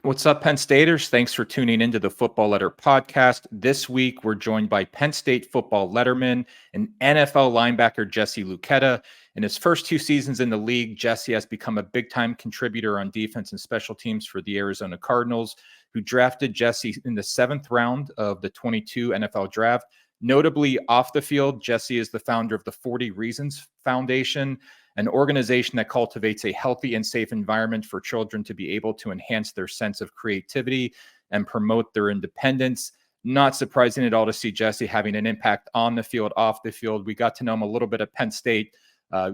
What's up, Penn Staters? Thanks for tuning into the Football Letter podcast. This week, we're joined by Penn State football letterman and NFL linebacker Jesse Luketa. In his first two seasons in the league, Jesse has become a big-time contributor on defense and special teams for the Arizona Cardinals, who drafted Jesse in the 7th round of the 22 NFL draft. Notably, off the field, Jesse is the founder of the 40 Reasons Foundation, an organization that cultivates a healthy and safe environment for children to be able to enhance their sense of creativity and promote their independence. Not surprising at all to see Jesse having an impact on the field, off the field. We got to know him a little bit at Penn State.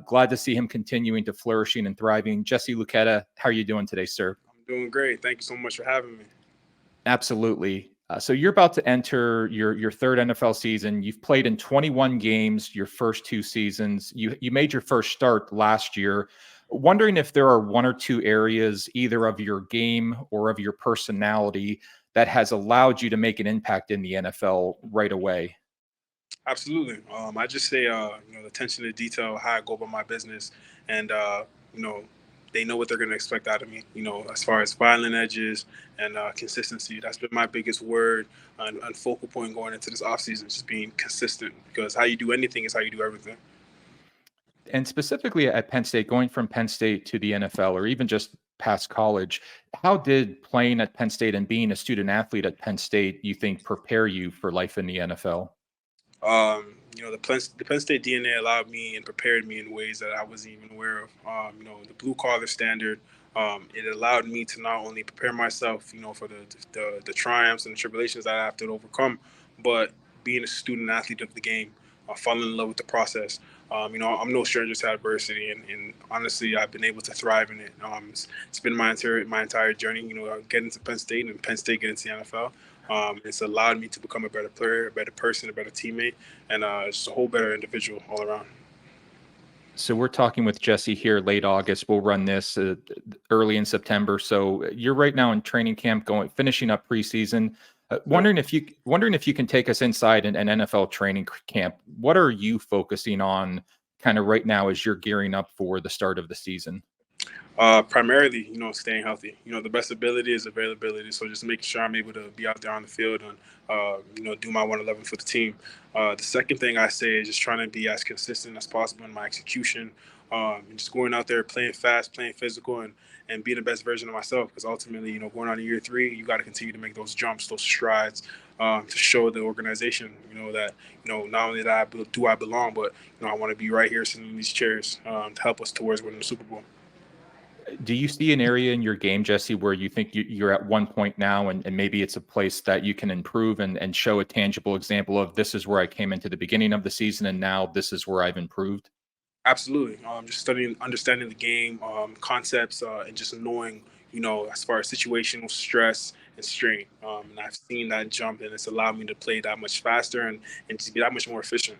Glad to see him continuing to flourishing and thriving. Jesse Luketa, how are you doing today, sir? I'm doing great. Thank you so much for having me. Absolutely. So you're about to enter your third NFL season. You've played in 21 games your first two seasons. You made your first start last year. Wondering if there are one or two areas, either of your game or of your personality, that has allowed you to make an impact in the NFL right away. Absolutely. I just say, the attention to detail, how I go about my business, and you know, they know what they're going to expect out of me. As far as violent edges and consistency, that's been my biggest word and focal point going into this offseason, just being consistent. Because how you do anything is how you do everything. And specifically at Penn State, going from Penn State to the NFL or even just past college, how did playing at Penn State and being a student athlete at Penn State, you think, prepare you for life in the NFL? The Penn State DNA allowed me and prepared me in ways that I wasn't even aware of. The blue collar standard, it allowed me to not only prepare myself, for the triumphs and the tribulations that I have to overcome, but being a student athlete of the game, falling in love with the process. I'm no stranger to adversity, and honestly, I've been able to thrive in it. It's been my entire journey. Getting to Penn State and Penn State getting to the NFL. It's allowed me to become a better player, a better person, a better teammate, and just a whole better individual all around. So we're talking with Jesse here late August. We'll run this early in September. So you're right now in training camp, going finishing up preseason. Wondering if you can take us inside an NFL training camp. What are you focusing on, kind of right now as you're gearing up for the start of the season? Primarily, staying healthy. The best ability is availability. So just making sure I'm able to be out there on the field and, do my 111 for the team. The second thing I say is just trying to be as consistent as possible in my execution. And just going out there, playing fast, playing physical, and being the best version of myself. Because ultimately, going on to year three, you got to continue to make those jumps, those strides, to show the organization, that, not only that do I belong, but, I want to be right here sitting in these chairs to help us towards winning the Super Bowl. Do you see an area in your game, Jesse, where you think you're at one point now and maybe it's a place that you can improve and show a tangible example of this is where I came into the beginning of the season and now this is where I've improved? Absolutely. Just studying, understanding the game, concepts, and just knowing, as far as situational stress and strain. And I've seen that jump, and it's allowed me to play that much faster and to be that much more efficient.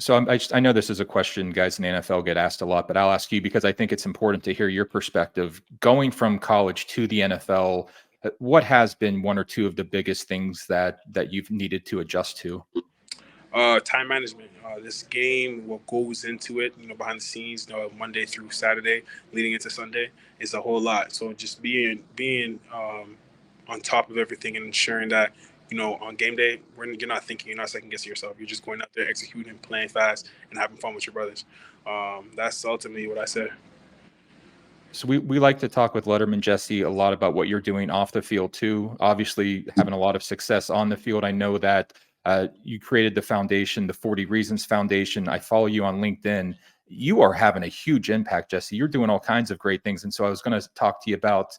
So I know this is a question guys in the NFL get asked a lot, but I'll ask you because I think it's important to hear your perspective. Going from college to the NFL, what has been one or two of the biggest things that you've needed to adjust to? Time management. This game, what goes into it, behind the scenes, Monday through Saturday, leading into Sunday, is a whole lot. So just being on top of everything and ensuring that on game day, you're not thinking, you're not second guessing yourself. You're just going out there, executing, playing fast, and having fun with your brothers. That's ultimately what I said. So we like to talk with Letterman Jesse a lot about what you're doing off the field too. Obviously, having a lot of success on the field. I know that you created the foundation, the 40 Reasons Foundation. I follow you on LinkedIn. You are having a huge impact, Jesse. You're doing all kinds of great things, and so I was going to talk to you about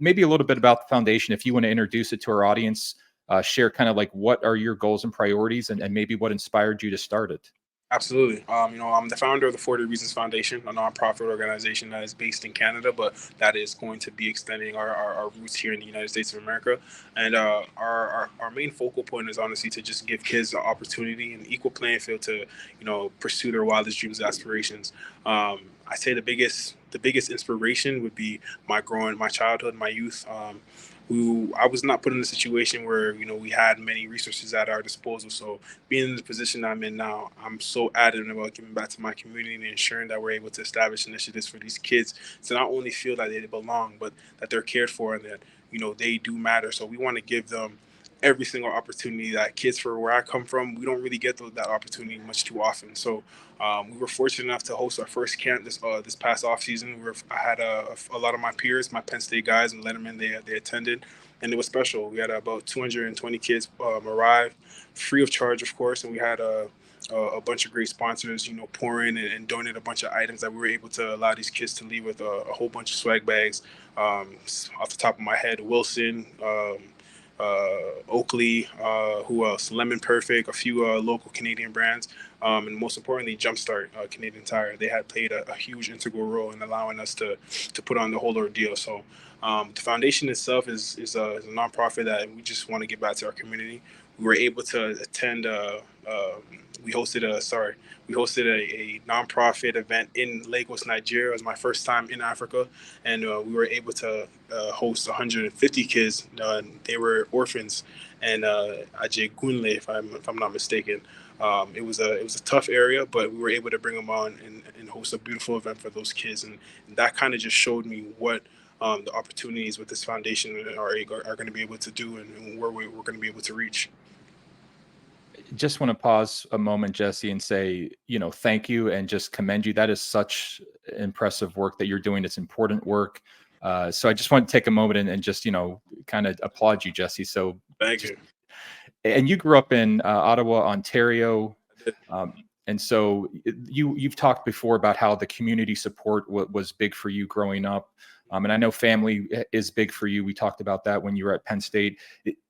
maybe a little bit about the foundation. If you want to introduce it to our audience, share kind of like what are your goals and priorities, and maybe what inspired you to start it. Absolutely. I'm the founder of the 40 Reasons Foundation, a nonprofit organization that is based in Canada, but that is going to be extending our roots here in the United States of America. And our main focal point is honestly to just give kids the opportunity and equal playing field to, pursue their wildest dreams and aspirations. I say the biggest inspiration would be my childhood, my youth. Who I was not put in a situation where we had many resources at our disposal. So being in the position I'm in now, I'm so adamant about giving back to my community and ensuring that we're able to establish initiatives for these kids to not only feel that they belong, but that they're cared for and that they do matter. So we want to give them every single opportunity that kids for where I come from, we don't really get that opportunity much too often. So we were fortunate enough to host our first camp this past off season. I had a lot of my peers, my Penn State guys and lettermen, they attended, and it was special. We had about 220 kids arrive, free of charge, of course, and we had a bunch of great sponsors, pour in and donate a bunch of items that we were able to allow these kids to leave with a whole bunch of swag bags. Off the top of my head, Wilson, Oakley, who else? Lemon Perfect, a few local Canadian brands, and most importantly, Jumpstart Canadian Tire. They had played a huge integral role in allowing us to put on the whole ordeal. So the foundation itself is a nonprofit that we just want to give back to our community. We were able to attend. We hosted a nonprofit event in Lagos, Nigeria. It was my first time in Africa, and we were able to host 150 kids. They were orphans, and Ajay Gunle, if I'm not mistaken. It was a tough area, but we were able to bring them on and host a beautiful event for those kids, and that kind of just showed me what the opportunities with this foundation are going to be able to do, and where we're going to be able to reach. Just want to pause a moment, Jesse, and say, thank you and just commend you. That is such impressive work that you're doing. It's important work. So I just want to take a moment and just, kind of applaud you, Jesse. So Thank you. And you grew up in Ottawa, Ontario. And so you've talked before about how the community support was big for you growing up. And I know family is big for you. We talked about that when you were at Penn State.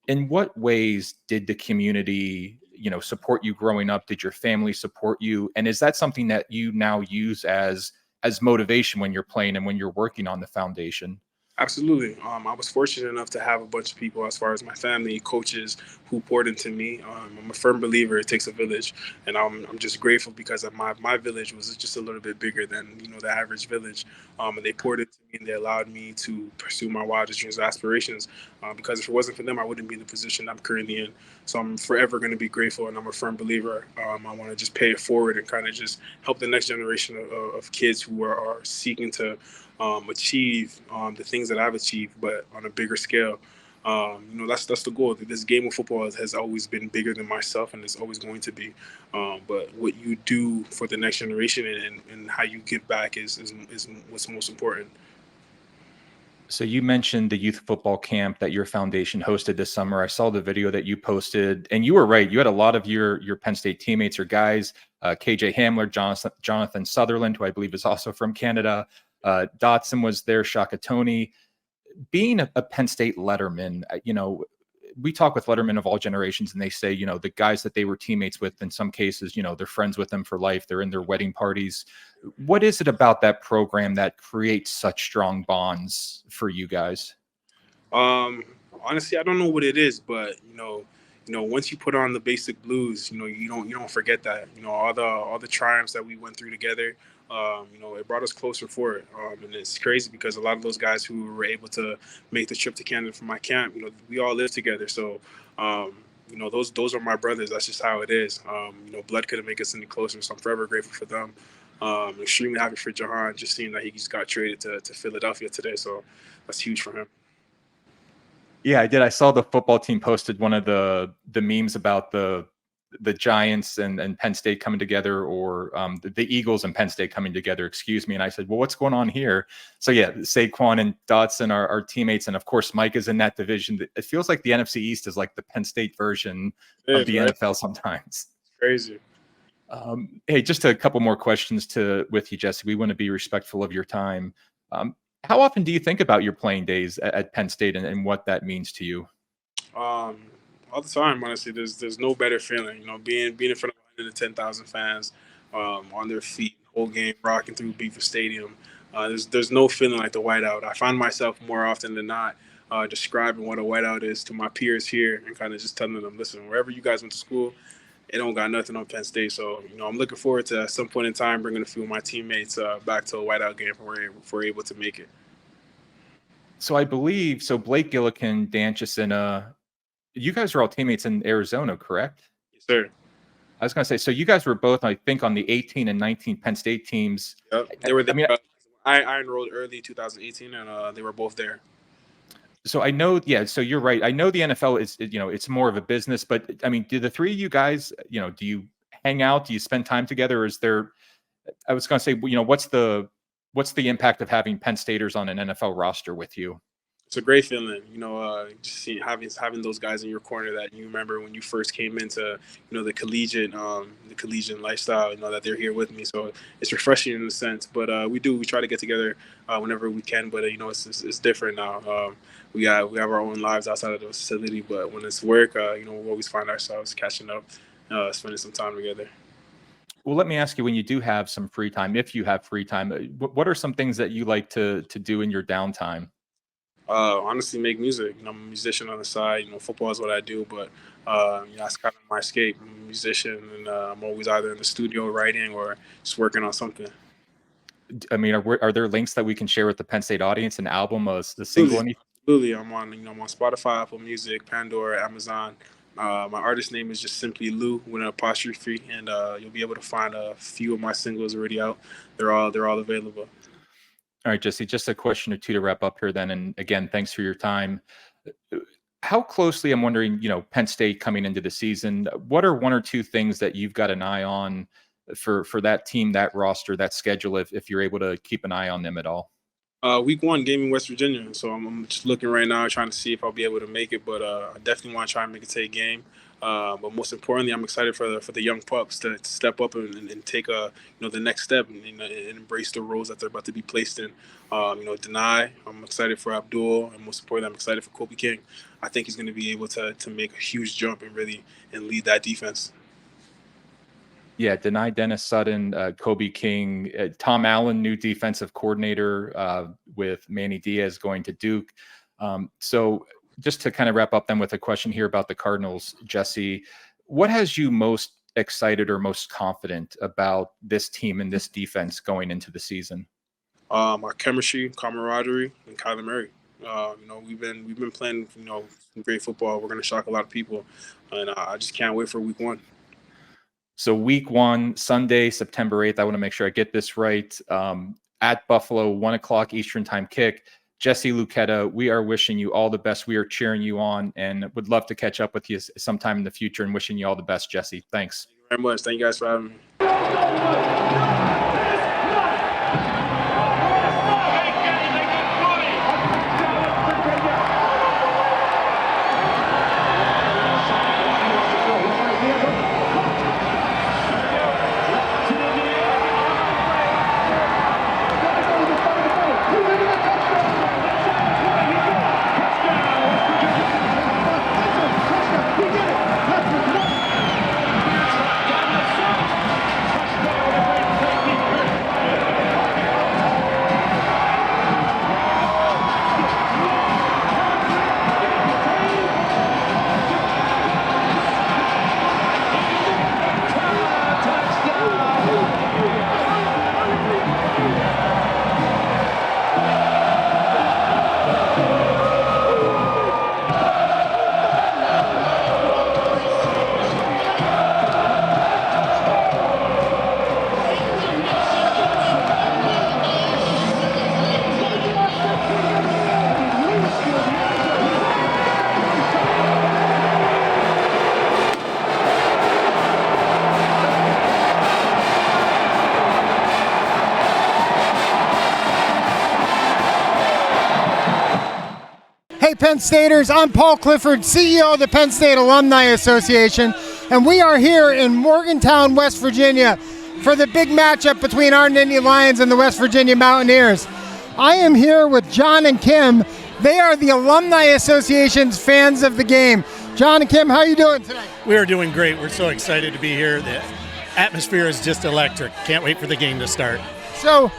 In what ways did the community, support you growing up? Did your family support you? And is that something that you now use as motivation when you're playing and when you're working on the foundation? Absolutely. I was fortunate enough to have a bunch of people, as far as my family, coaches, who poured into me. I'm a firm believer it takes a village, and I'm just grateful because of my village was just a little bit bigger than the average village. And they poured into me and they allowed me to pursue my wildest dreams and aspirations. Because if it wasn't for them, I wouldn't be in the position I'm currently in. So I'm forever going to be grateful, and I'm a firm believer. I want to just pay it forward and kind of just help the next generation of kids who are seeking to achieve the things that I've achieved, but on a bigger scale. That's the goal. This game of football has always been bigger than myself, and it's always going to be. But what you do for the next generation and how you give back is what's most important. So you mentioned the youth football camp that your foundation hosted this summer. I saw the video that you posted, and you were right. You had a lot of your Penn State teammates or guys, KJ Hamler, Jonathan Sutherland, who I believe is also from Canada. Dotson was there, Shaka Tony. Being a Penn State letterman, we talk with lettermen of all generations, and they say, the guys that they were teammates with, in some cases, they're friends with them for life. They're in their wedding parties. What is it about that program that creates such strong bonds for you guys? Honestly, I don't know what it is, but once you put on the basic blues, you don't forget that. All the triumphs that we went through together. It brought us closer for it. And it's crazy because a lot of those guys who were able to make the trip to Canada for my camp, we all live together. So, those are my brothers. That's just how it is. Blood couldn't make us any closer. So I'm forever grateful for them. Extremely happy for Jahan, just seeing that he just got traded to Philadelphia today. So that's huge for him. Yeah, I did. I saw the football team posted one of the memes about the Giants and Penn State coming together, or the Eagles and Penn State coming together, excuse me. And I said, well, what's going on here? So yeah, Saquon and Dotson are teammates. And of course, Mike is in that division. It feels like the NFC East is like the Penn State version of the NFL sometimes. Crazy. Hey, just a couple more questions with you, Jesse. We want to be respectful of your time. How often do you think about your playing days at Penn State and what that means to you? All the time, honestly. There's no better feeling, being in front of 110,000 fans, on their feet, whole game, rocking through Beaver Stadium. There's no feeling like the whiteout. I find myself more often than not describing what a whiteout is to my peers here and kind of just telling them, listen, wherever you guys went to school, it don't got nothing on Penn State. So, I'm looking forward to at some point in time bringing a few of my teammates back to a whiteout game if we're able to make it. So I believe, Blake Gillikin, Dan Chisena, you guys are all teammates in Arizona, correct? Yes, sir. I was going to say, so you guys were both, I think, on the 18 and 19 Penn State teams. Yep. They were there. I enrolled early 2018, and they were both there. So I know, so you're right. I know the NFL is, it's more of a business, but I mean, do the three of you guys, do you hang out? Do you spend time together? Or is there, I was going to say, what's the impact of having Penn Staters on an NFL roster with you? It's a great feeling, just having those guys in your corner that you remember when you first came into, the collegiate lifestyle, that they're here with me. So it's refreshing in a sense, but we try to get together whenever we can, but it's different now. We have our own lives outside of the facility, but when it's work, we always find ourselves catching up, spending some time together. Well, let me ask you, when you do have some free time, if you have free time, what are some things that you like to do in your downtime? Honestly, make music. I'm a musician on the side. Football is what I do, but that's kind of my escape. I'm a musician, and I'm always either in the studio writing or just working on something. I mean, are there links that we can share with the Penn State audience? An album, the single? Absolutely. I'm on Spotify, Apple Music, Pandora, Amazon. My artist name is just simply Lou with an apostrophe, and you'll be able to find a few of my singles already out. They're all available. All right, Jesse, just a question or two to wrap up here then. And again, thanks for your time. How closely, I'm wondering, Penn State coming into the season, what are one or two things that you've got an eye on for that team, that roster, that schedule, if you're able to keep an eye on them at all? Week 1 game in West Virginia. So I'm just looking right now, trying to see if I'll be able to make it. But I definitely want to try and make it to a game. But most importantly, I'm excited for the young pups to step up and take the next step and embrace the roles that they're about to be placed in. Deny. I'm excited for Abdul, and most importantly, I'm excited for Kobe King. I think he's going to be able to make a huge jump and lead that defense. Yeah, Deny, Dennis Sutton, Kobe King, Tom Allen, new defensive coordinator with Manny Diaz going to Duke. So just to kind of wrap up then with a question here about the Cardinals, Jesse, what has you most excited or most confident about this team and this defense going into the season? Our chemistry, camaraderie, and Kyler Murray. We've been playing some great football. We're going to shock a lot of people, and I just can't wait for week 1. So week 1, Sunday, September 8th, I want to make sure I get this right, at Buffalo, 1:00 Eastern time kick. Jesse Luketa, we are wishing you all the best. We are cheering you on and would love to catch up with you sometime in the future, and wishing you all the best, Jesse. Thanks. Thank you very much. Thank you guys for having me. Hey Penn Staters, I'm Paul Clifford, CEO of the Penn State Alumni Association, and we are here in Morgantown, West Virginia for the big matchup between our Nittany Lions and the West Virginia Mountaineers. I am here with John and Kim. They are the Alumni Association's fans of the game. John and Kim, how are you doing today? We are doing great. We're so excited to be here. The atmosphere is just electric. Can't wait for the game to start. So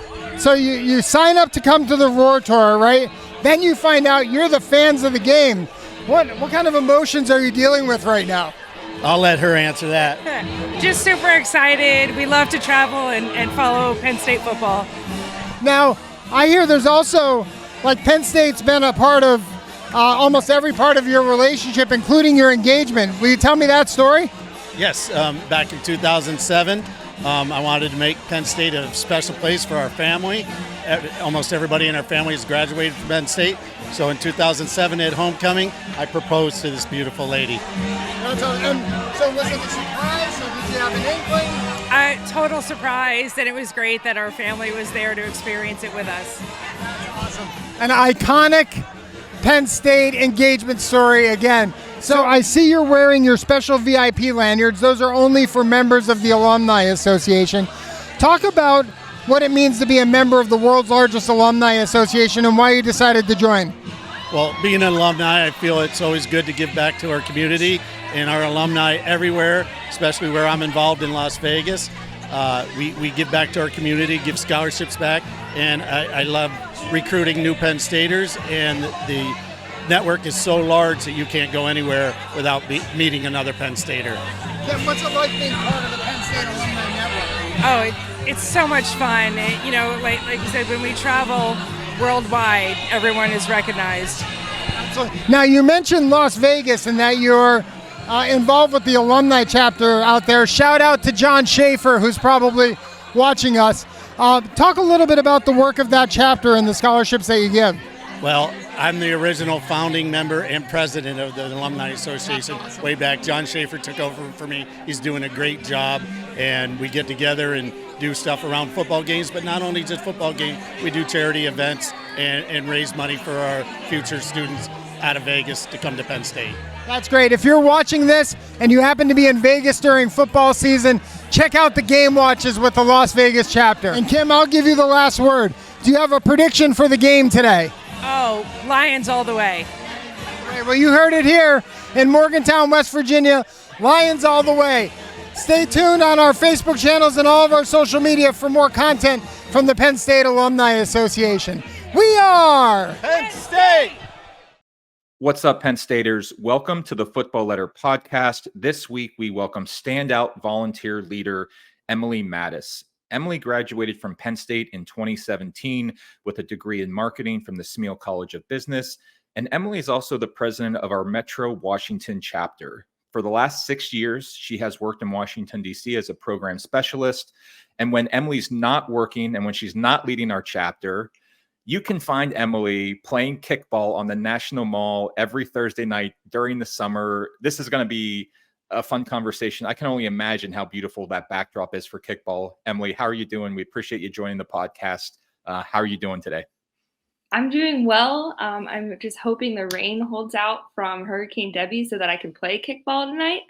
you sign up to come to the Roar Tour, right? Then you find out you're the fans of the game. What kind of emotions are you dealing with right now? I'll let her answer that. Just super excited. We love to travel and follow Penn State football. Now, I hear there's also, like, Penn State's been a part of almost every part of your relationship, including your engagement. Will you tell me that story? Yes, back in 2007, I wanted to make Penn State a special place for our family. Almost everybody in our family has graduated from Penn State. So in 2007 at homecoming, I proposed to this beautiful lady. And so was it a surprise, or did you have an inkling? Total surprise, and it was great that our family was there to experience it with us. Awesome. An iconic Penn State engagement story again. So I see you're wearing your special VIP lanyards. Those are only for members of the Alumni Association. Talk about what it means to be a member of the world's largest alumni association and why you decided to join. Well, being an alumni, I feel it's always good to give back to our community and our alumni everywhere, especially where I'm involved in Las Vegas. We give back to our community, give scholarships back, and I love recruiting new Penn Staters, and the network is so large that you can't go anywhere without meeting another Penn Stater. Yeah, what's it like being part of the Penn State Alumni Network? Oh, it's so much fun. Like you said, when we travel worldwide, everyone is recognized. Absolutely. Now, you mentioned Las Vegas and that you're involved with the alumni chapter out there. Shout out to John Schaefer, who's probably watching us. Talk a little bit about the work of that chapter and the scholarships that you give. Well, I'm the original founding member and president of the Alumni Association. Way back, John Schaefer took over for me. He's doing a great job, and we get together and do stuff around football games, but not only just football games, we do charity events and raise money for our future students out of Vegas to come to Penn State. That's great. If you're watching this and you happen to be in Vegas during football season, check out the game watches with the Las Vegas chapter. And Kim, I'll give you the last word. Do you have a prediction for the game today? Oh, Lions all the way. All right, well, you heard it here in Morgantown, West Virginia. Lions all the way. Stay tuned on our Facebook channels and all of our social media for more content from the Penn State Alumni Association. We are Penn State! What's up, Penn Staters? Welcome to the Football Letter Podcast. This week, we welcome standout volunteer leader Emily Matyas. Emily graduated from Penn State in 2017 with a degree in marketing from the Smeal College of Business. And Emily is also the president of our Metro Washington chapter. For the last 6 years, she has worked in Washington, D.C. as a program specialist. And when Emily's not working and when she's not leading our chapter, you can find Emily playing kickball on the National Mall every Thursday night during the summer. This is going to be a fun conversation. I can only imagine how beautiful that backdrop is for kickball. Emily, how are you doing? We appreciate you joining the podcast. How are you doing today? I'm doing well. I'm just hoping the rain holds out from Hurricane Debbie so that I can play kickball tonight.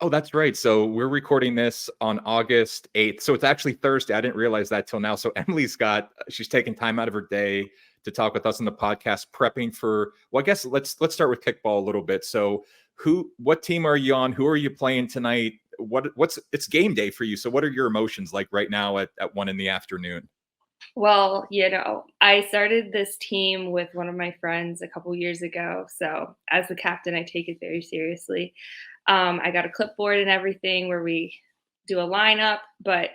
Oh, that's right. So we're recording this on August 8th. So it's actually Thursday. I didn't realize that till now. So she's taking time out of her day to talk with us on the podcast, prepping for, well, I guess let's start with kickball a little bit. So what team are you on? Who are you playing tonight? It's game day for you. So what are your emotions like right now at 1 p.m? Well, I started this team with one of my friends a couple years ago. So as the captain, I take it very seriously. I got a clipboard and everything where we do a lineup, but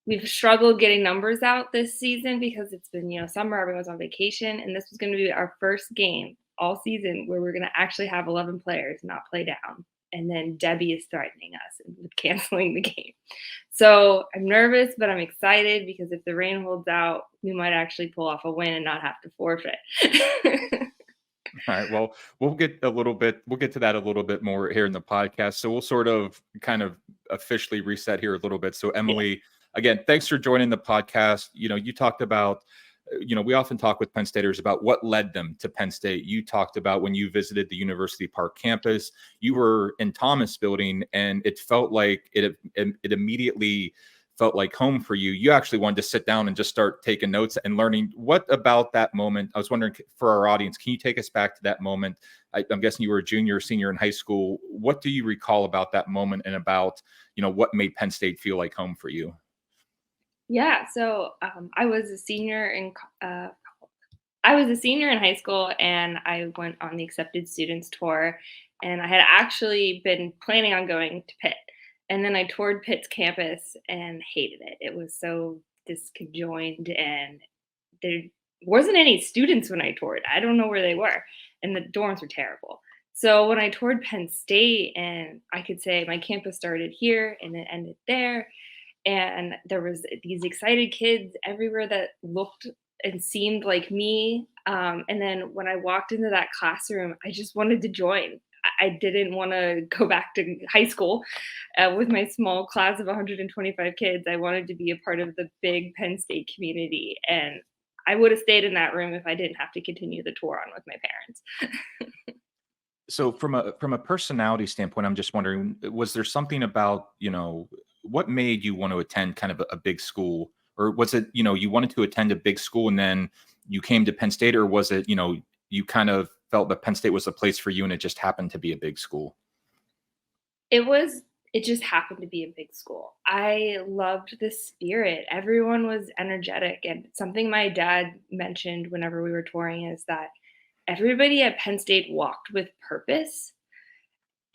we've struggled getting numbers out this season because it's been, summer, everyone's on vacation, and this was going to be our first game all season where we're going to actually have 11 players, not play down. And then Debbie is threatening us with canceling the game. So I'm nervous, but I'm excited because if the rain holds out, we might actually pull off a win and not have to forfeit. All right. Well, we'll get to that a little bit more here in the podcast. So we'll sort of kind of officially reset here a little bit. So Emily, again, thanks for joining the podcast. You talked about, we often talk with Penn Staters about what led them to Penn State. You talked about when you visited the University Park campus, you were in Thomas Building, and it felt like it immediately felt like home for you. You actually wanted to sit down and just start taking notes and learning. What about that moment? I was wondering, for our audience, can you take us back to that moment? I'm guessing you were a junior or senior in high school. What do you recall about that moment and about, what made Penn State feel like home for you? Yeah, so I was a senior in high school, and I went on the accepted students tour. and I had actually been planning on going to Pitt. And then I toured Pitt's campus and hated it. It was so disconjoined, and there wasn't any students when I toured. I don't know where they were, and the dorms were terrible. So when I toured Penn State, and I could say my campus started here and it ended there, and there was these excited kids everywhere that looked and seemed like me. And then when I walked into that classroom, I just wanted to join. I didn't want to go back to high school with my small class of 125 kids. I wanted to be a part of the big Penn State community, and I would have stayed in that room if I didn't have to continue the tour on with my parents. So from a personality standpoint, I'm just wondering, was there something about, what made you want to attend kind of a big school? Or was it, you wanted to attend a big school and then you came to Penn State? Or was it, you kind of felt that Penn State was a place for you and it just happened to be a big school? It just happened to be a big school. I loved the spirit. Everyone was energetic. And something my dad mentioned whenever we were touring is that everybody at Penn State walked with purpose.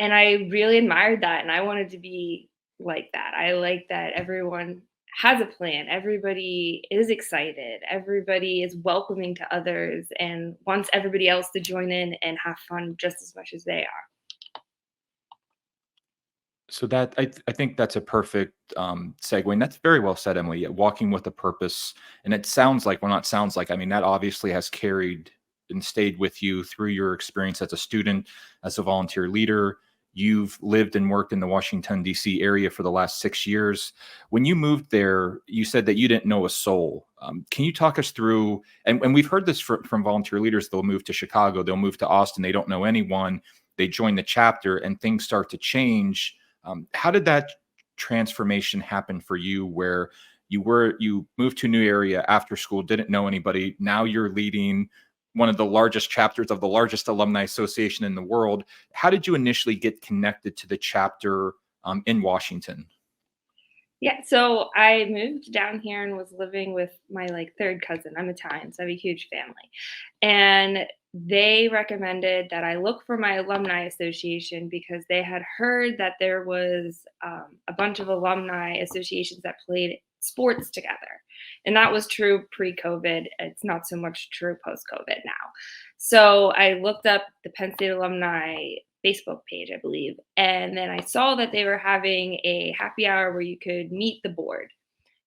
And I really admired that. And I wanted to be like that. I like that everyone has a plan. Everybody is excited. Everybody is welcoming to others and wants everybody else to join in and have fun just as much as they are. So that I think that's a perfect segue, and that's very well said, Emily. Yeah, walking with a purpose, and it sounds like, well, not sounds like. I mean, that obviously has carried and stayed with you through your experience as a student, as a volunteer leader. You've lived and worked in the Washington, D.C. area for the last 6 years. When you moved there, you said that you didn't know a soul. Can you talk us through, and we've heard this from volunteer leaders, they'll move to Chicago, they'll move to Austin, they don't know anyone, they join the chapter and things start to change. How did that transformation happen for you, where you moved to a new area after school, didn't know anybody, now you're leading one of the largest chapters of the largest alumni association in the world? How did you initially get connected to the chapter in Washington? Yeah, so I moved down here and was living with my third cousin. I'm Italian, so I have a huge family. And they recommended that I look for my Alumni Association because they had heard that there was a bunch of alumni associations that played sports together. And that was true pre-COVID. It's not so much true post-COVID now. So I looked up the Penn State Alumni Facebook page, I believe. And then I saw that they were having a happy hour where you could meet the board.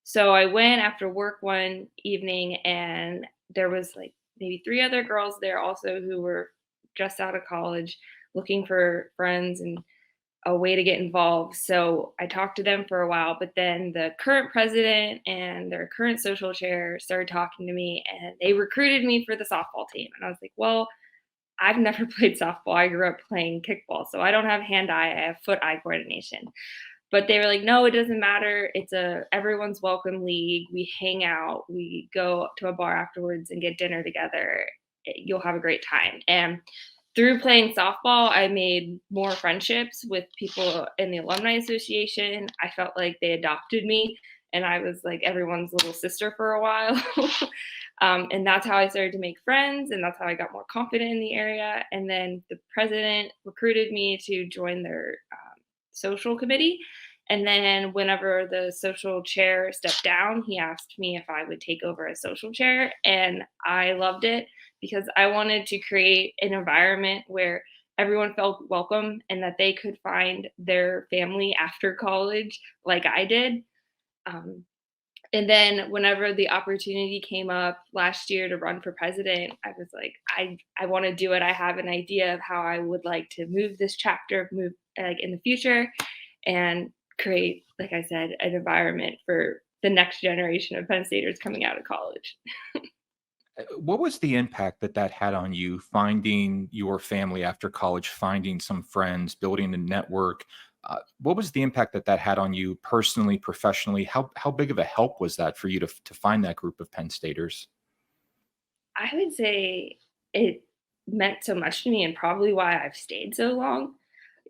So I went after work one evening, and there was maybe 3 other girls there also who were just out of college looking for friends and a way to get involved. So I talked to them for a while, but then the current president and their current social chair started talking to me, and they recruited me for the softball team. And I was like, well, I've never played softball. I grew up playing kickball, so I don't have hand-eye. I have foot-eye coordination. But they were like, no, it doesn't matter. It's a everyone's welcome league. We hang out. We go to a bar afterwards and get dinner together. You'll have a great time. And through playing softball, I made more friendships with people in the Alumni Association. I felt like they adopted me, and I was like everyone's little sister for a while. And that's how I started to make friends, and that's how I got more confident in the area. And then the president recruited me to join their social committee. And then whenever the social chair stepped down, he asked me if I would take over as social chair. And I loved it because I wanted to create an environment where everyone felt welcome and that they could find their family after college like I did. And then whenever the opportunity came up last year to run for president, I was like, I want to do it. I have an idea of how I would like to move this chapter, in the future, and create, like I said, an environment for the next generation of Penn Staters coming out of college. What was the impact that had on you, finding your family after college, finding some friends, building a network? What was the impact that had on you personally, professionally? How big of a help was that for you to find that group of Penn Staters? I would say it meant so much to me, and probably why I've stayed so long.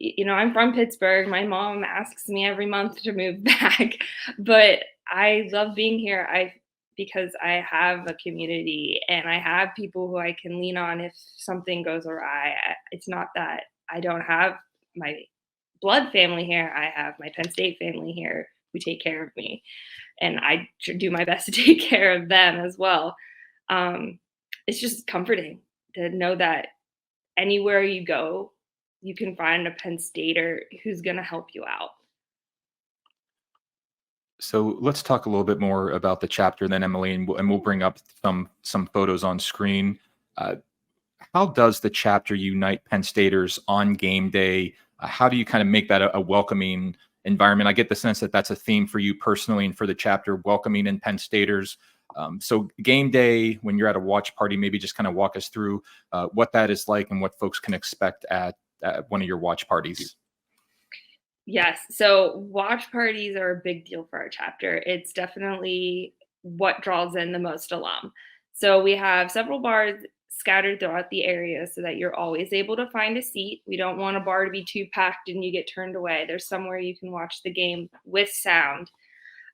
I'm from Pittsburgh. My mom asks me every month to move back, but I love being here. Because I have a community and I have people who I can lean on if something goes awry. It's not that I don't have my blood family here. I have my Penn State family here who take care of me, and I do my best to take care of them as well. It's just comforting to know that anywhere you go, you can find a Penn Stater who's going to help you out. So let's talk a little bit more about the chapter then, Emily, and we'll bring up some photos on screen. How does the chapter unite Penn Staters on game day? How do you kind of make that a welcoming environment? I get the sense that that's a theme for you personally and for the chapter, welcoming in Penn Staters. So game day, when you're at a watch party, maybe just kind of walk us through what that is like and what folks can expect at one of your watch parties. Yes. So watch parties are a big deal for our chapter. It's definitely what draws in the most alum. So we have several bars scattered throughout the area so that you're always able to find a seat. We don't want a bar to be too packed and you get turned away. There's somewhere you can watch the game with sound.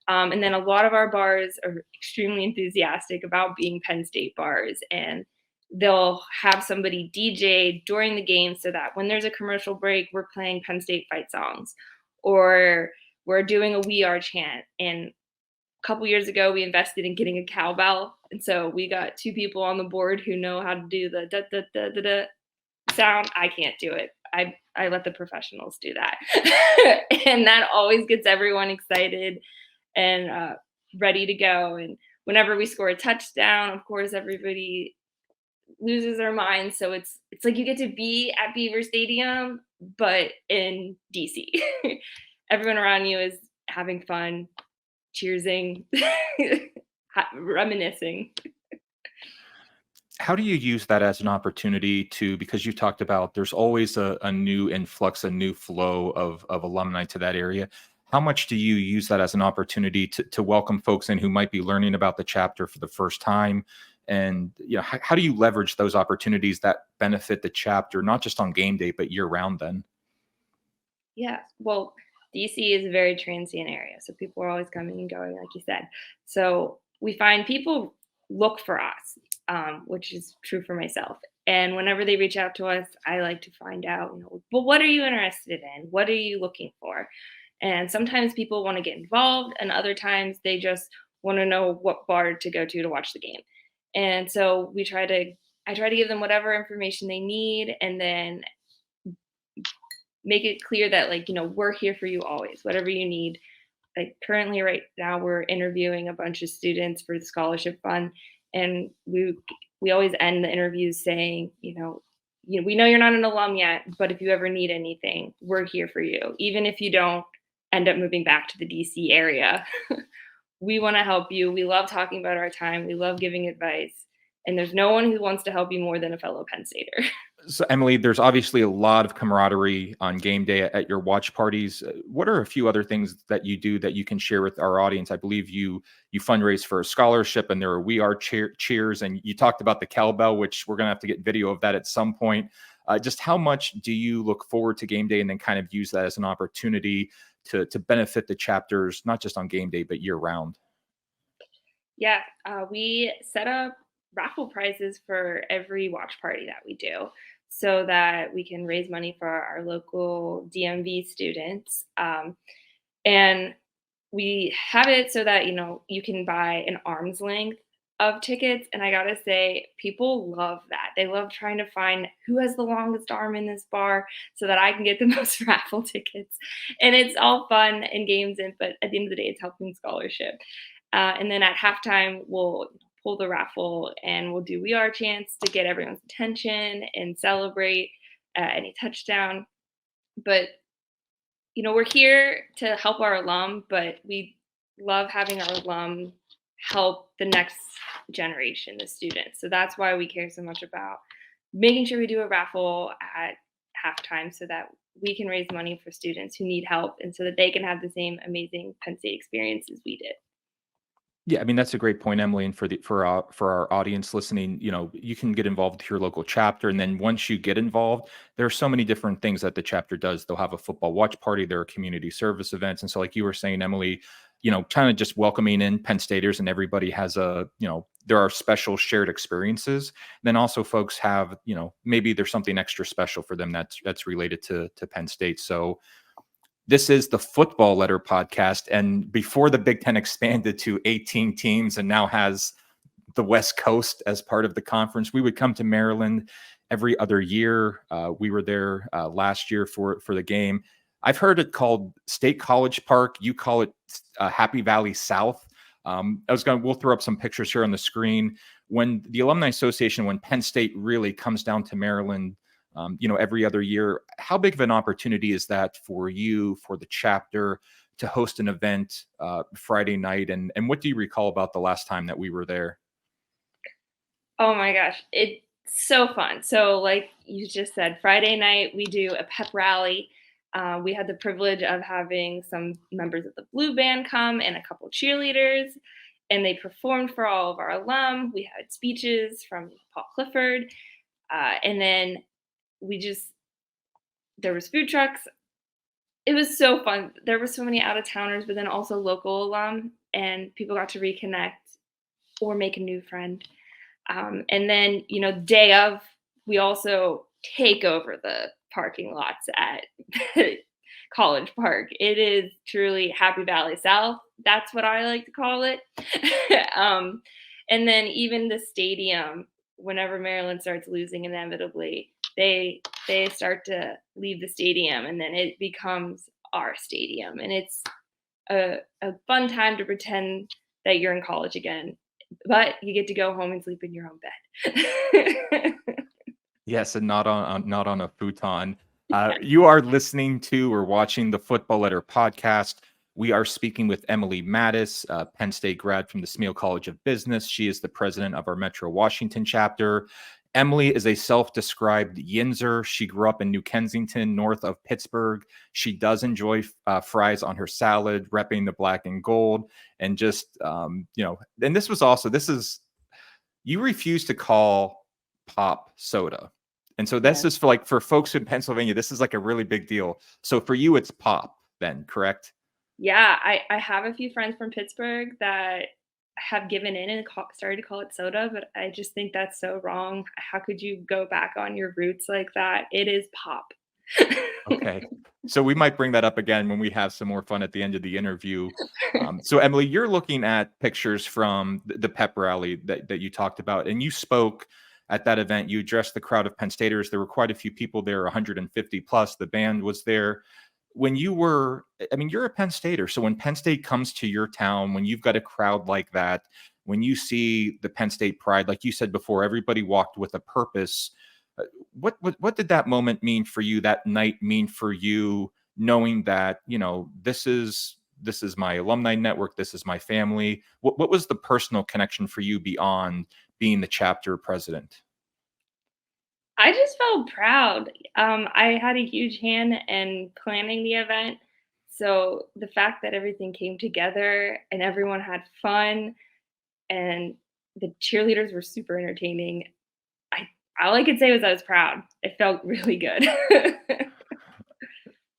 And then a lot of our bars are extremely enthusiastic about being Penn State bars, and they'll have somebody DJ during the game so that when there's a commercial break, we're playing Penn State fight songs, or we're doing a "We Are" chant. And a couple years ago, we invested in getting a cowbell, and so we got 2 people on the board who know how to do the da da da da da sound. I can't do it. I let the professionals do that, and that always gets everyone excited and ready to go. And whenever we score a touchdown, of course, everybody loses their mind. So it's like you get to be at Beaver Stadium, but in DC. Everyone around you is having fun, cheersing, reminiscing. How do you use that as an opportunity to, because you talked about there's always a new influx, a new flow of alumni to that area. How much do you use that as an opportunity to welcome folks in who might be learning about the chapter for the first time? And how do you leverage those opportunities that benefit the chapter, not just on game day, but year round then? Yeah, well, DC is a very transient area. So people are always coming and going, like you said. So we find people look for us, which is true for myself. And whenever they reach out to us, I like to find out, well, what are you interested in? What are you looking for? And sometimes people want to get involved, and other times they just want to know what bar to go to watch the game. And so I try to give them whatever information they need, and then make it clear that we're here for you always, whatever you need. Like currently right now we're interviewing a bunch of students for the scholarship fund, and we always end the interviews saying, we know you're not an alum yet, but if you ever need anything, we're here for you. Even if you don't end up moving back to the DC area, we want to help you. We love talking about our time. We love giving advice. And there's no one who wants to help you more than a fellow Penn Stater. So, Emily, there's obviously a lot of camaraderie on game day at your watch parties. What are a few other things that you do that you can share with our audience? I believe you fundraise for a scholarship, and there are We Are cheers, and you talked about the cowbell, which we're going to have to get video of that at some point. Just how much do you look forward to game day and then kind of use that as an opportunity to benefit the chapters, not just on game day, but year round? Yeah, we set up raffle prizes for every watch party that we do so that we can raise money for our local DMV students. And we have it so that, you can buy an arm's length of tickets. And I got to say, people love that. They love trying to find who has the longest arm in this bar so that I can get the most raffle tickets. And it's all fun and games, but at the end of the day, it's helping scholarship. And then at halftime, we'll pull the raffle and we'll do We Are chants to get everyone's attention and celebrate any touchdown. But, we're here to help our alum, but we love having our alum help the next generation, the students. So that's why we care so much about making sure we do a raffle at halftime so that we can raise money for students who need help and so that they can have the same amazing Penn State experience as we did. Yeah, I mean, that's a great point, Emily. And for our audience listening, you can get involved with your local chapter. And then once you get involved, there are so many different things that the chapter does. They'll have a football watch party. There are community service events. And so like you were saying, Emily, kind of just welcoming in Penn Staters, and everybody has there are special shared experiences. Then also folks have, maybe there's something extra special for them that's related to Penn State. So this is the Football Letter podcast. And before the Big Ten expanded to 18 teams and now has the West Coast as part of the conference, we would come to Maryland every other year. We were there last year for the game. I've heard it called State College Park. You call it Happy Valley South. We'll throw up some pictures here on the screen. When the Alumni Association, when Penn State really comes down to Maryland, every other year, how big of an opportunity is that for you, for the chapter, to host an event Friday night? And what do you recall about the last time that we were there? Oh my gosh, it's so fun. So like you just said, Friday night, we do a pep rally. We had the privilege of having some members of the Blue Band come and a couple cheerleaders, and they performed for all of our alum. We had speeches from Paul Clifford, and then there was food trucks. It was so fun. There were so many out-of-towners, but then also local alum, and people got to reconnect or make a new friend. And then, day of, we also take over the parking lots at College Park. It is truly Happy Valley South. That's what I like to call it. And then even the stadium, whenever Maryland starts losing inevitably, they start to leave the stadium, and then it becomes our stadium. And it's a fun time to pretend that you're in college again, but you get to go home and sleep in your own bed. Yes, and not on a futon. You are listening to or watching the Football Letter podcast. We are speaking with Emily Matyas, Penn State grad from the Smeal College of Business. She is the president of our Metro Washington chapter. Emily is a self-described Yinzer. She grew up in New Kensington, north of Pittsburgh. She does enjoy fries on her salad, repping the black and gold, and just, and you refuse to call pop soda. And so this is for folks in Pennsylvania, this is like a really big deal. So for you, it's pop then, correct? Yeah, I have a few friends from Pittsburgh that have given in and started to call it soda, but I just think that's so wrong. How could you go back on your roots like that? It is pop. Okay. So we might bring that up again when we have some more fun at the end of the interview. So Emily, you're looking at pictures from the pep rally that you talked about, and you spoke at that event. You addressed the crowd of Penn Staters. There were quite a few people there, 150 plus. The band was there. When you're a Penn Stater. So when Penn State comes to your town, when you've got a crowd like that, when you see the Penn State pride, like you said before, everybody walked with a purpose. What did that moment mean for you, that night mean for you, knowing that, this is my alumni network, this is my family? What was the personal connection for you beyond being the chapter president? I just felt proud. I had a huge hand in planning the event. So the fact that everything came together and everyone had fun and the cheerleaders were super entertaining, all I could say was I was proud. It felt really good.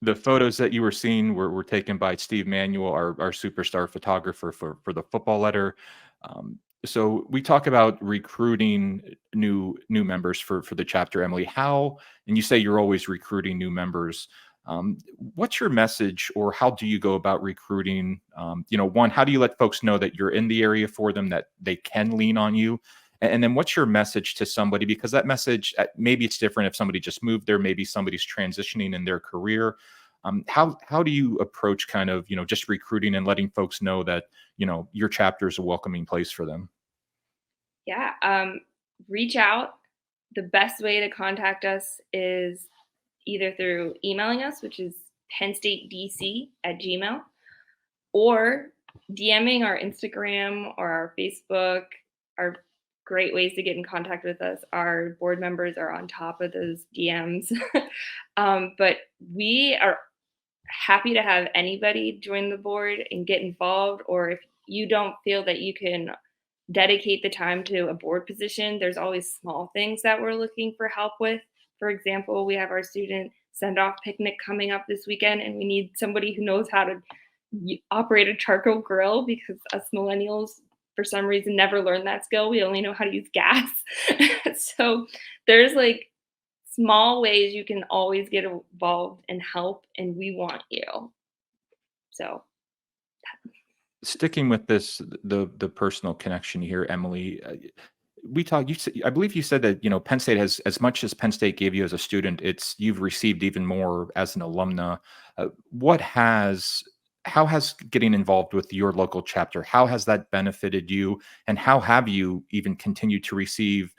The photos that you were seeing were taken by Steve Manuel, our superstar photographer for the Football Letter. So we talk about recruiting new members for the chapter, Emily. How, and you say you're always recruiting new members. What's your message, or how do you go about recruiting? One, how do you let folks know that you're in the area for them, that they can lean on you? And then what's your message to somebody? Because that message, maybe it's different if somebody just moved there, maybe somebody's transitioning in their career. How do you approach kind of, just recruiting and letting folks know that, your chapter is a welcoming place for them? Yeah. Reach out. The best way to contact us is either through emailing us, which is pennstatedc@gmail.com, or DMing our Instagram or our Facebook. Are great ways to get in contact with us. Our board members are on top of those DMs. But we are happy to have anybody join the board and get involved. Or if you don't feel that you can dedicate the time to a board position, there's always small things that we're looking for help with. For example, we have our student send-off picnic coming up this weekend, and we need somebody who knows how to operate a charcoal grill because us millennials, for some reason, never learned that skill. We only know how to use gas. So there's like small ways you can always get involved and help, and we want you. So Sticking with this, the personal connection here, Emily. We talked. I believe you said that Penn State has, as much as Penn State gave you as a student, you've received even more as an alumna. What has How has getting involved with your local chapter, how has that benefited you, and how have you even continued to receive,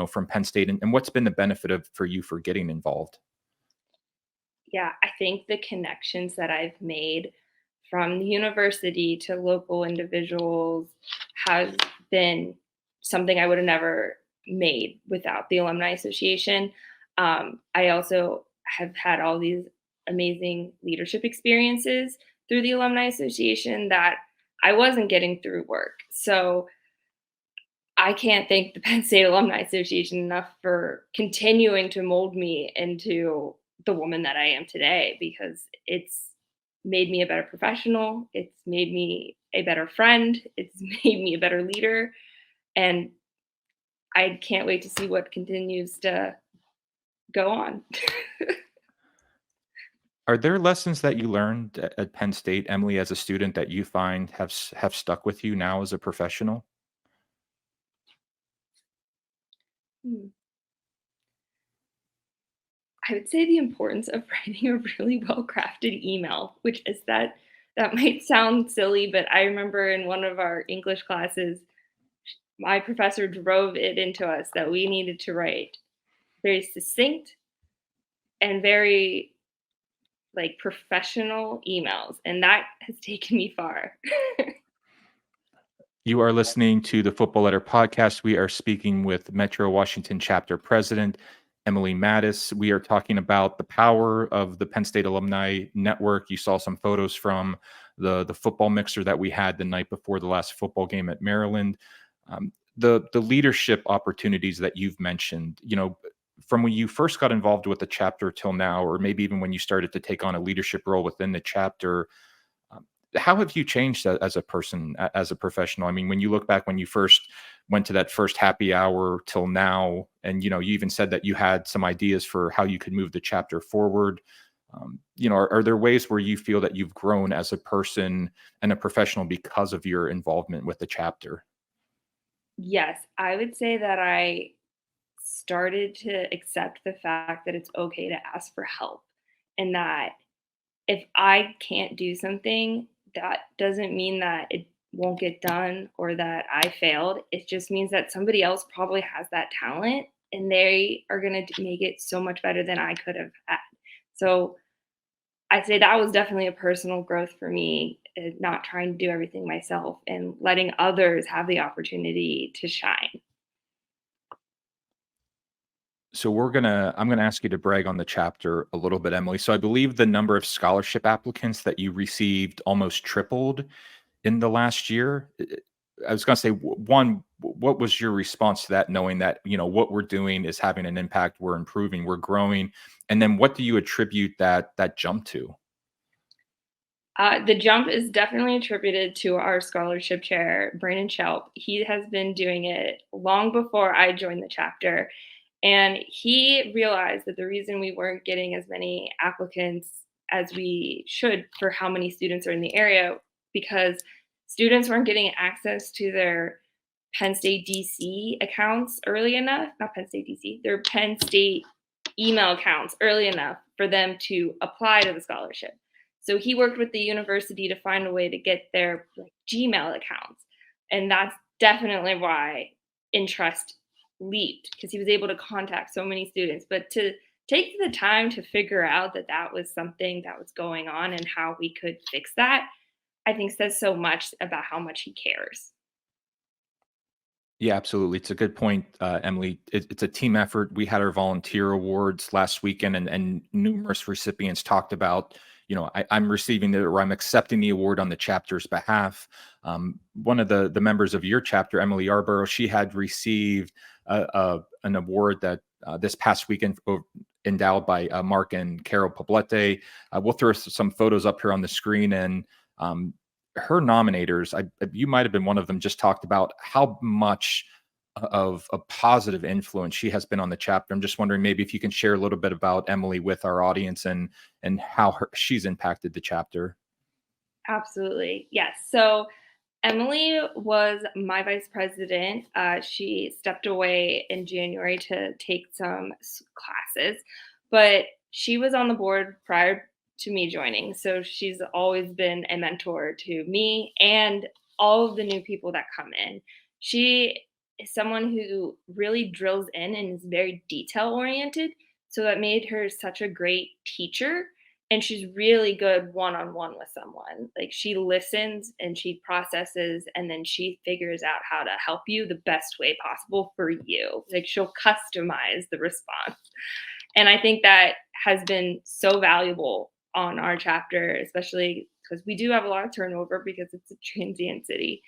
from Penn State, and what's been the benefit of for you for getting involved? yeah, I think the connections that I've made from the university to local individuals has been something I would have never made without the Alumni Association. I also have had all these amazing leadership experiences through the Alumni Association that I wasn't getting through work. So I can't thank the Penn State Alumni Association enough for continuing to mold me into the woman that I am today, because it's made me a better professional. It's made me a better friend. It's made me a better leader. And I can't wait to see what continues to go on. Are there lessons that you learned at Penn State, Emily, as a student, that you find have stuck with you now as a professional? Hmm. I would say the importance of writing a really well crafted email, which is that might sound silly, but I remember in one of our English classes, my professor drove it into us that we needed to write very succinct and very like professional emails, and that has taken me far. You are listening to the Football Letter Podcast. We are speaking with Metro Washington Chapter President Emily Matyas. We are talking about the power of the Penn State Alumni Network. You saw some photos from the football mixer that we had the night before the last football game at Maryland. The leadership opportunities that you've mentioned, from when you first got involved with the chapter till now, or maybe even when you started to take on a leadership role within the chapter, how have you changed as a person, as a professional? I mean, when you look back, when you first went to that first happy hour till now, and you even said that you had some ideas for how you could move the chapter forward. Are there ways where you feel that you've grown as a person and a professional because of your involvement with the chapter? Yes, I would say that I started to accept the fact that it's okay to ask for help, and that if I can't do something, that doesn't mean that it won't get done or that I failed. It just means that somebody else probably has that talent and they are going to make it so much better than I could have had. So I'd say that was definitely a personal growth for me, not trying to do everything myself and letting others have the opportunity to shine. So I'm gonna ask you to brag on the chapter a little bit, Emily. So I believe the number of scholarship applicants that you received almost tripled in the last year. I was gonna say, one, what was your response to that, knowing that what we're doing is having an impact, we're improving, we're growing, and then what do you attribute that jump to? The jump is definitely attributed to our scholarship chair, Brandon Shelp. He has been doing it long before I joined the chapter. And he realized that the reason we weren't getting as many applicants as we should for how many students are in the area, because students weren't getting access to their Penn State DC accounts early enough, not Penn State DC, their Penn State email accounts early enough for them to apply to the scholarship. So he worked with the university to find a way to get their Gmail accounts. And that's definitely why interest leaped, because he was able to contact so many students. But to take the time to figure out that that was something that was going on and how we could fix that, I think says so much about how much he cares. Yeah, absolutely. It's a good point, Emily. It's a team effort. We had our volunteer awards last weekend, and numerous recipients talked about, I'm receiving it, or I'm accepting the award on the chapter's behalf. One of the members of your chapter, Emily Yarborough, she had received an award that this past weekend, endowed by Mark and Carol Poblete. We'll throw some photos up here on the screen, and Her nominators, you might have been one of them, just talked about how much of a positive influence she has been on the chapter. I'm just wondering maybe if you can share a little bit about Emily with our audience and how she's impacted the chapter. Absolutely. Yes. So Emily was my vice president. She stepped away in January to take some classes, but she was on the board prior to me joining. So she's always been a mentor to me and all of the new people that come in. She is someone who really drills in and is very detail oriented. So that made her such a great teacher, and she's really good one-on-one with someone. Like, she listens and she processes, and then she figures out how to help you the best way possible for you. Like, she'll customize the response. And I think that has been so valuable on our chapter, especially because we do have a lot of turnover because it's a transient city.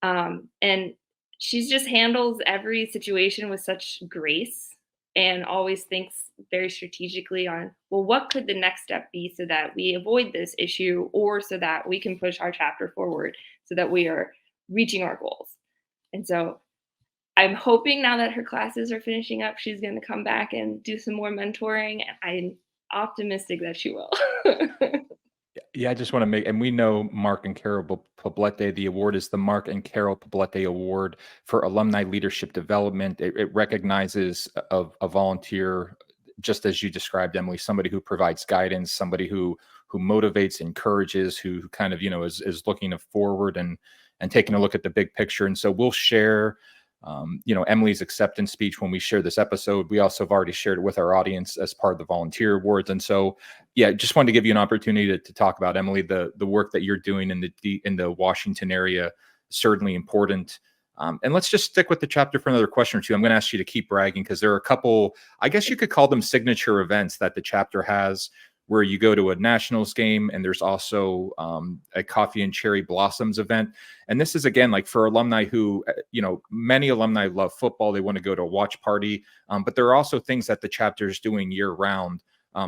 And she just handles every situation with such grace and always thinks very strategically on, well, what could the next step be so that we avoid this issue, or so that we can push our chapter forward so that we are reaching our goals. And so I'm hoping now that her classes are finishing up, she's going to come back and do some more mentoring. I'm optimistic that she will. Yeah, I just want to make, and we know Mark and Carol Poblete. The award is the Mark and Carol Poblete Award for Alumni Leadership Development. It recognizes a volunteer, just as you described, Emily, somebody who provides guidance, somebody who motivates, encourages, who kind of, is looking forward and taking a look at the big picture. And so we'll share Emily's acceptance speech when we share this episode. We also have already shared it with our audience as part of the volunteer awards. And so, yeah, just wanted to give you an opportunity to talk about, Emily, the work that you're doing in the Washington area. Certainly important. And let's just stick with the chapter for another question or two. I'm going to ask you to keep bragging, because there are a couple, I guess you could call them signature events that the chapter has, where you go to a Nationals game, and there's also a coffee and cherry blossoms event. And this is, again, like for alumni who, many alumni love football. They want to go to a watch party, but there are also things that the chapter is doing year round.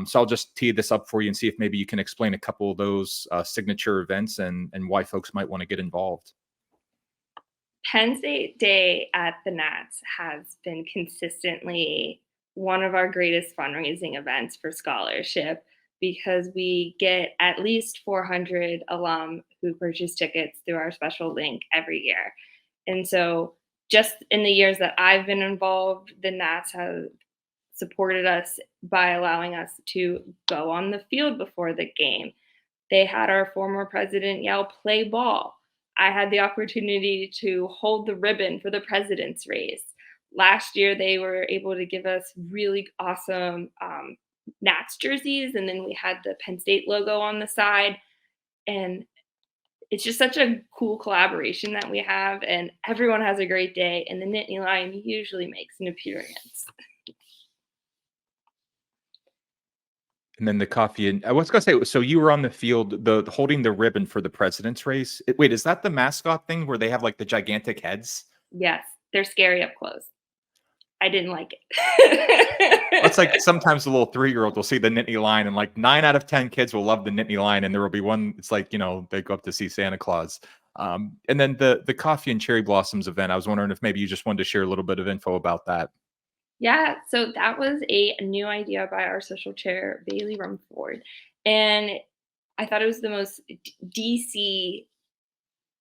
So I'll just tee this up for you and see if maybe you can explain a couple of those signature events and why folks might want to get involved. Penn State Day at the Nats has been consistently one of our greatest fundraising events for scholarship, because we get at least 400 alum who purchase tickets through our special link every year. And so just in the years that I've been involved, the Nats have supported us by allowing us to go on the field before the game. They had our former president yell, "Play ball." I had the opportunity to hold the ribbon for the president's race. Last year, they were able to give us really awesome Nats jerseys, and then we had the Penn State logo on the side. And it's just such a cool collaboration that we have, and everyone has a great day, and the Nittany Lion usually makes an appearance. And then the coffee, and I was going to say, so you were on the field, the holding the ribbon for the president's race. Wait, is that the mascot thing where they have like the gigantic heads? Yes, they're scary up close. I didn't like it. It's like sometimes the little 3-year-old will see the Nittany Lion, and like 9 out of 10 kids will love the Nittany Lion, and there will be one, it's like, they go up to see Santa Claus. And then the coffee and cherry blossoms event, I was wondering if maybe you just wanted to share a little bit of info about that. Yeah, so that was a new idea by our social chair, Bailey Rumford. And I thought it was the most DC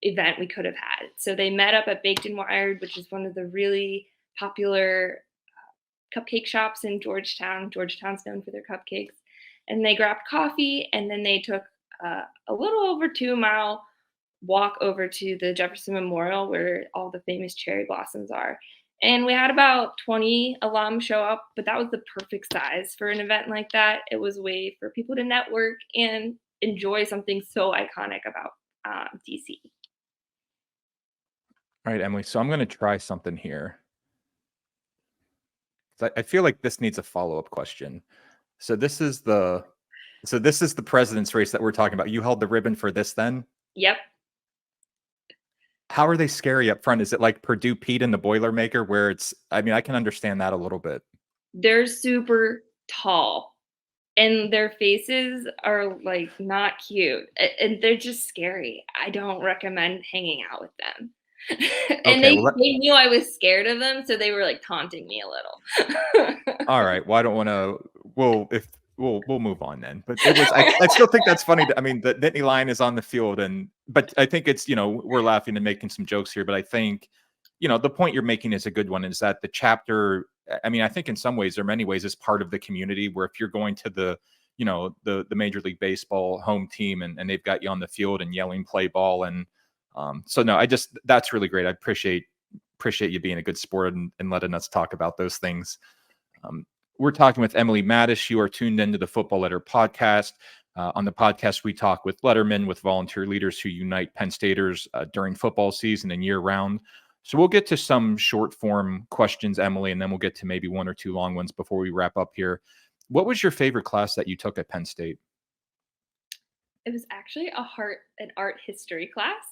event we could have had. So they met up at Baked and Wired, which is one of the really popular cupcake shops in Georgetown. Georgetown's known for their cupcakes. And they grabbed coffee, and then they took a little over 2-mile walk over to the Jefferson Memorial, where all the famous cherry blossoms are. And we had about 20 alums show up, but that was the perfect size for an event like that. It was a way for people to network and enjoy something so iconic about DC. All right, Emily. So I'm going to try something here. I feel like this needs a follow-up question. So this is the president's race that we're talking about. You held the ribbon for this then? Yep. How are they scary up front? Is it like Purdue Pete and the Boilermaker, where I can understand that a little bit. They're super tall. and their faces are like not cute, and they're just scary. I don't recommend hanging out with them. And Okay, they knew I was scared of them, so they were like taunting me a little. all right. Well, I don't want to. Well, if we'll move on then. But it was. I still think that's funny. I mean, the Nittany Lion is on the field, but I think it's we're laughing and making some jokes here. But I think the point you're making is a good one. Is that the chapter? I mean, I think in some ways, or many ways, is part of the community. Where if you're going to the Major League Baseball home team and they've got you on the field and yelling play ball so no, that's really great. I appreciate you being a good sport and letting us talk about those things. We're talking with Emily Matyas. You are tuned into the Football Letter podcast. On the podcast, we talk with lettermen, with volunteer leaders who unite Penn Staters during football season and year round. So we'll get to some short form questions, Emily, and then we'll get to maybe one or two long ones before we wrap up here. What was your favorite class that you took at Penn State? It was actually an art history class,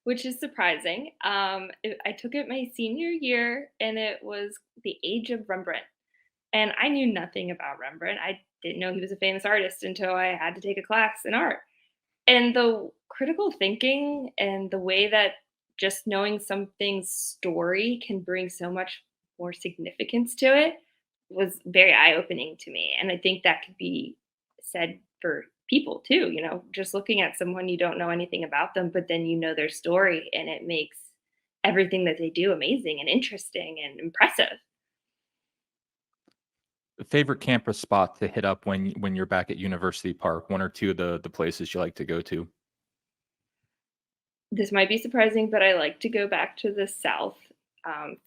which is surprising. I took it my senior year, and it was the age of Rembrandt. And I knew nothing about Rembrandt. I didn't know he was a famous artist until I had to take a class in art. And the critical thinking and the way that just knowing something's story can bring so much more significance to it was very eye-opening to me. And I think that could be said for people too, just looking at someone, you don't know anything about them, but then you know their story, and it makes everything that they do amazing and interesting and impressive. Favorite campus spot to hit up when you're back at University Park? One or two of the places you like to go to? This might be surprising, but I like to go back to the South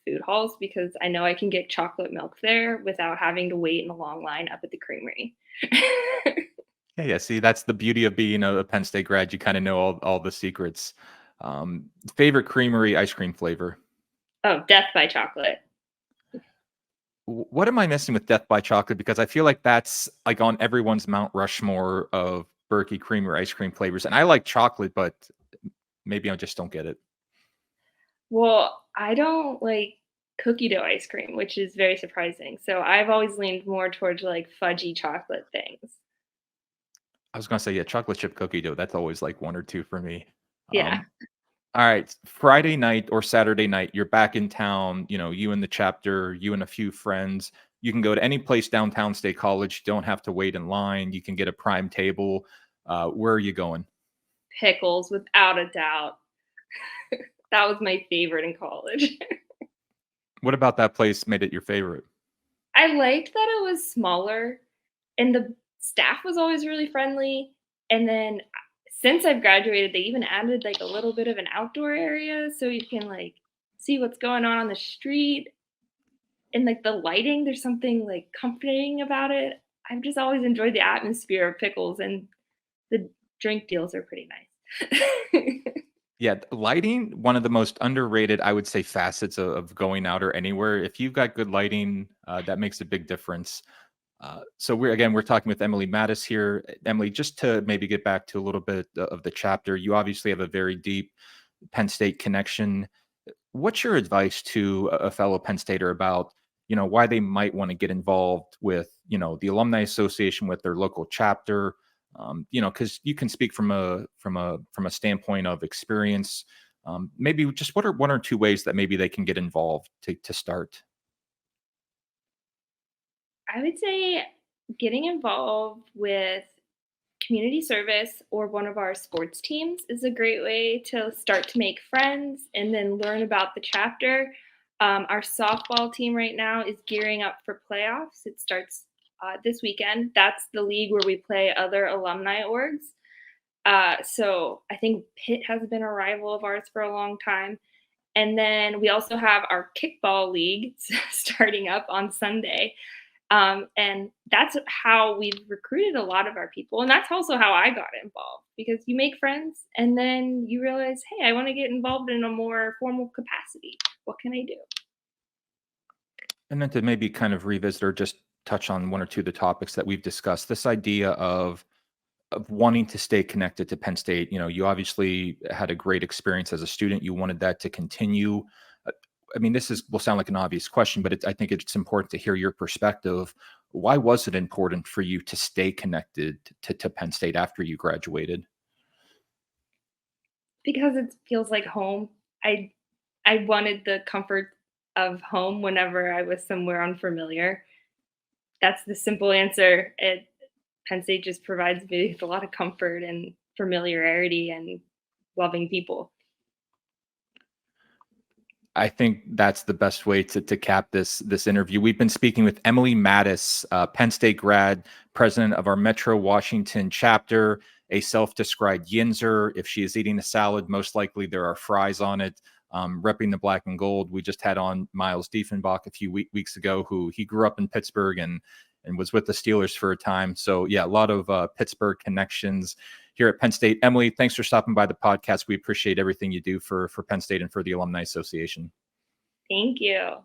food halls because I know I can get chocolate milk there without having to wait in a long line up at the creamery. Yeah. See, that's the beauty of being a Penn State grad. You kind of know all the secrets. Favorite creamery ice cream flavor? Oh, Death by Chocolate. What am I missing with Death by Chocolate? Because I feel like that's like on everyone's Mount Rushmore of Berkey creamery ice cream flavors. And I like chocolate, but maybe I just don't get it. Well, I don't like cookie dough ice cream, which is very surprising. So I've always leaned more towards like fudgy chocolate things. I was going to say, yeah, chocolate chip cookie dough. That's always like one or two for me. Yeah. All right. Friday night or Saturday night, you're back in town, you and the chapter, you and a few friends. You can go to any place downtown State College. You don't have to wait in line. You can get a prime table. Where are you going? Pickles, without a doubt. That was my favorite in college. What about that place made it your favorite? I liked that it was smaller, and the staff was always really friendly. And then since I've graduated, they even added like a little bit of an outdoor area so you can like see what's going on the street. And like the lighting, there's something like comforting about it. I've just always enjoyed the atmosphere of Pickles, and the drink deals are pretty nice. Yeah, lighting, one of the most underrated, I would say, facets of going out or anywhere. If you've got good lighting, that makes a big difference. So we're talking with Emily Matyas here. Emily, just to maybe get back to a little bit of the chapter, you obviously have a very deep Penn State connection. What's your advice to a fellow Penn Stater about, why they might want to get involved with, the Alumni Association, with their local chapter? Because you can speak from a standpoint of experience. Maybe just what are one or two ways that maybe they can get involved to start? I would say getting involved with community service or one of our sports teams is a great way to start to make friends and then learn about the chapter. Our softball team right now is gearing up for playoffs. It starts this weekend. That's the league where we play other alumni orgs. So I think Pitt has been a rival of ours for a long time. And then we also have our kickball league starting up on Sunday. And that's how we've recruited a lot of our people. And that's also how I got involved, because you make friends and then you realize, hey, I want to get involved in a more formal capacity. What can I do? And then to maybe kind of revisit or just touch on one or two of the topics that we've discussed, this idea of wanting to stay connected to Penn State. You obviously had a great experience as a student. You wanted that to continue. I mean, will sound like an obvious question, but I think it's important to hear your perspective. Why was it important for you to stay connected to Penn State after you graduated? Because it feels like home. I wanted the comfort of home whenever I was somewhere unfamiliar. That's the simple answer. Penn State just provides me with a lot of comfort and familiarity and loving people. I think that's the best way to cap this interview. We've been speaking with Emily Matyas, Penn State grad, president of our Metro Washington chapter, a self-described yinzer. If she is eating a salad, most likely there are fries on it. Repping the black and gold. We just had on Miles Diefenbach a few weeks ago, who he grew up in Pittsburgh and was with the Steelers for a time. So yeah, a lot of Pittsburgh connections here at Penn State. Emily, thanks for stopping by the podcast. We appreciate everything you do for Penn State and for the Alumni Association. Thank you.